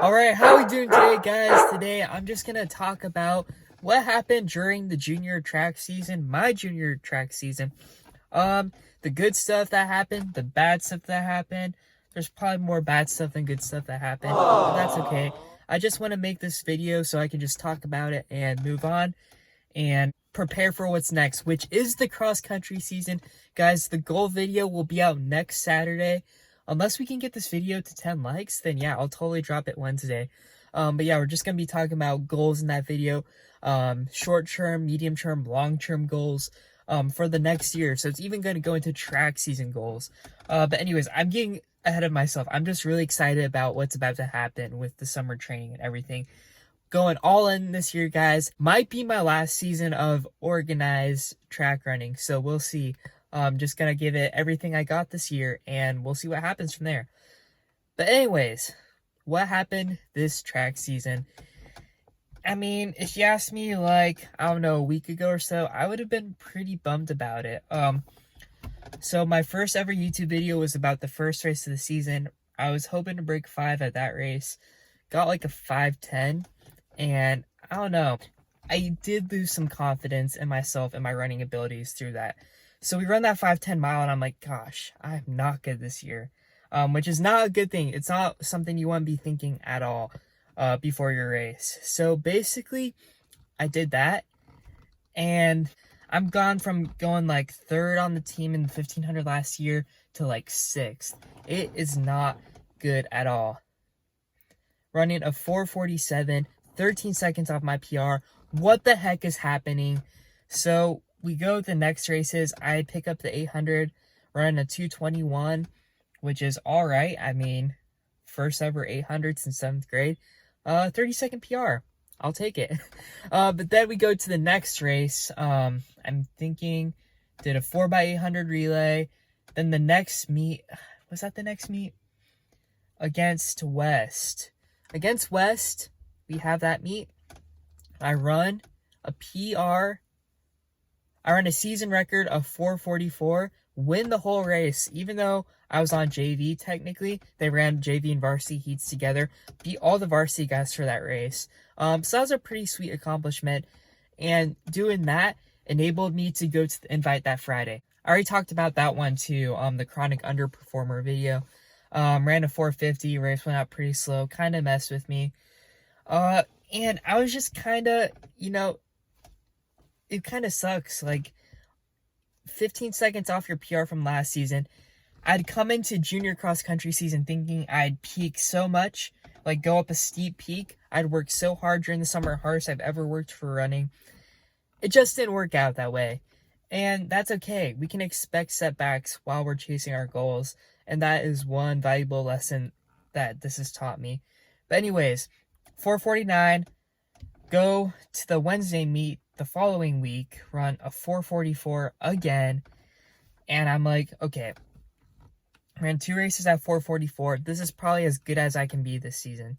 Alright, how we doing today, guys? Today, I'm just gonna talk about what happened during the junior track season, my junior track season. The good stuff that happened, the bad stuff that happened. There's probably more bad stuff than good stuff that happened, but that's okay. I just want to make this video so I can just talk about it and move on and prepare for what's next, which is the cross-country season. Guys, the goal video will be out next Saturday. Unless we can get this video to 10 likes, then yeah, I'll totally drop it Wednesday. But yeah, we're just going to be talking about goals in that video. Short-term, medium-term, long-term goals for the next year. So it's even going to go into track season goals. But anyways, I'm getting ahead of myself. I'm just really excited about what's about to happen with the summer training and everything. Going all in this year, guys. Might be my last season of organized track running, so we'll see. Just gonna give it everything I got this year, and we'll see what happens from there. But anyways, what happened this track season? I mean, if you asked me, like, I don't know, a week ago or so, I would have been pretty bummed about it. So my first ever YouTube video was about the first race of the season. I was hoping to break 5 at that race. Got like a 5:10, and I don't know. I did lose some confidence in myself and my running abilities through that. So we run that 5:10 mile, and I'm like, gosh, I'm not good this year, which is not a good thing. It's not something you want to be thinking at all before your race. So basically, I did that, and I'm gone from going like 3rd on the team in the 1500 last year to like 6th. It is not good at all. Running a 4:47, 13 seconds off my PR. What the heck is happening? So we go to the next races. I pick up the 800, running a 2:21, which is all right. I mean, first ever 800 since 7th grade. 30-second PR. I'll take it. But then we go to the next race. I'm thinking, did a 4x800 relay. Then the next meet, was that the next meet? Against West. Against West, we have that meet. I run a PR. I run a season record of 4:44, win the whole race, even though I was on JV technically. They ran JV and varsity heats together, beat all the varsity guys for that race. So that was a pretty sweet accomplishment, and doing that enabled me to go to the invite that Friday. I already talked about that one too, the chronic underperformer video. Ran a 4:50, race went out pretty slow, kind of messed with me. And I was just kind of, it kind of sucks. Like, 15 seconds off your PR from last season. I'd come into junior cross country season thinking I'd peak so much, like go up a steep peak. I'd worked so hard during the summer, hardest I've ever worked for running. It just didn't work out that way. And that's okay. We can expect setbacks while we're chasing our goals. And that is one valuable lesson that this has taught me. But anyways, 4:49, go to the Wednesday meet the following week, run a 4:44 again, and I'm like, okay, ran 2 races at 4:44. This is probably as good as I can be this season,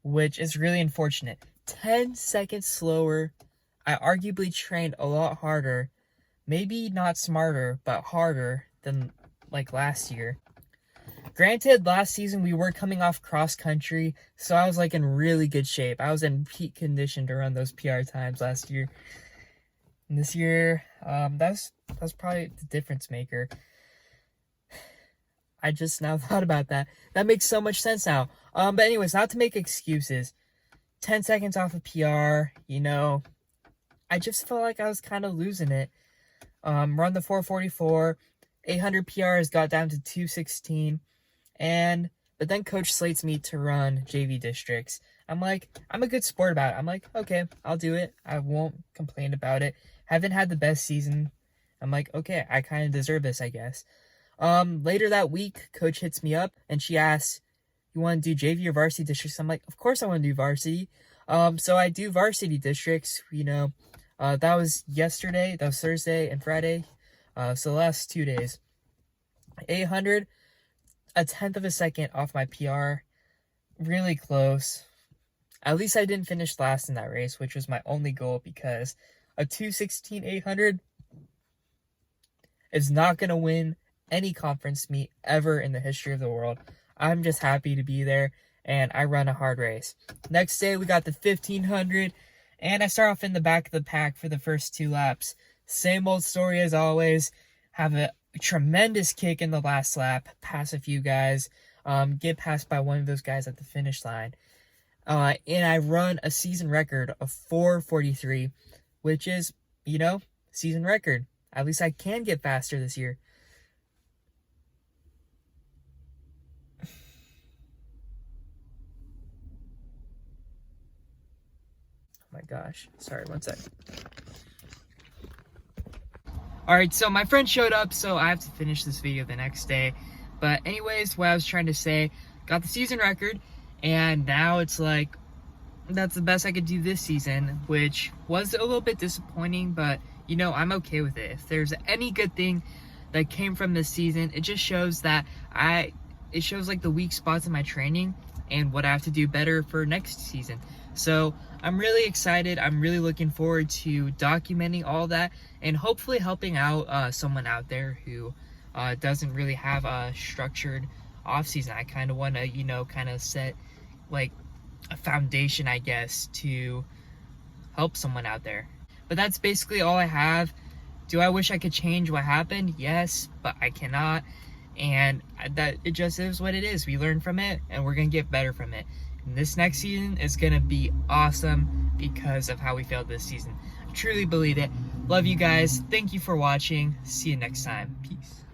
which is really unfortunate. 10 seconds slower. I arguably trained a lot harder, maybe not smarter, but harder than like last year. Granted, last season we were coming off cross country, so I was like in really good shape. I was in peak condition to run those PR times last year. And this year, that's probably the difference maker. I just now thought about that. That makes so much sense now. But anyways, not to make excuses. 10 seconds off of PR, I just felt like I was kind of losing it. Run the 4:44, 800 PRs got down to 2:16. But then coach slates me to run JV districts. I'm like, I'm a good sport about it. I'm like, okay, I'll do it. I won't complain about it. Haven't had the best season. I'm like, okay, I kind of deserve this, I guess. Later that week, coach hits me up and she asks, you want to do JV or varsity districts? I'm like, of course I want to do varsity. So I do varsity districts, that was yesterday, that was Thursday and Friday. So the last 2 days. 800, a 1/10 of a second off my PR. Really close. At least I didn't finish last in that race, which was my only goal, because a 2:16 800 is not going to win any conference meet ever in the history of the world. I'm just happy to be there, and I run a hard race. Next day, we got the 1500, and I start off in the back of the pack for the first 2 laps. Same old story as always. Have a tremendous kick in the last lap, pass a few guys, get passed by one of those guys at the finish line. And I run a season record of 4:43, which is, season record. At least I can get faster this year. Oh my gosh. Sorry, one sec. Alright, so my friend showed up, so I have to finish this video the next day. But anyways, what I was trying to say, got the season record, and now it's like, that's the best I could do this season, which was a little bit disappointing, but, I'm okay with it. If there's any good thing that came from this season, it just shows that it shows like the weak spots in my training and what I have to do better for next season. So I'm really excited. I'm really looking forward to documenting all that and hopefully helping out someone out there who doesn't really have a structured off season. I kind of want to, kind of set like a foundation, I guess, to help someone out there. But that's basically all I have. Do I wish I could change what happened? Yes, but I cannot. And that it just is what it is. We learn from it, and we're going to get better from it. And this next season is going to be awesome because of how we failed this season. I truly believe it. Love you guys. Thank you for watching. See you next time. Peace.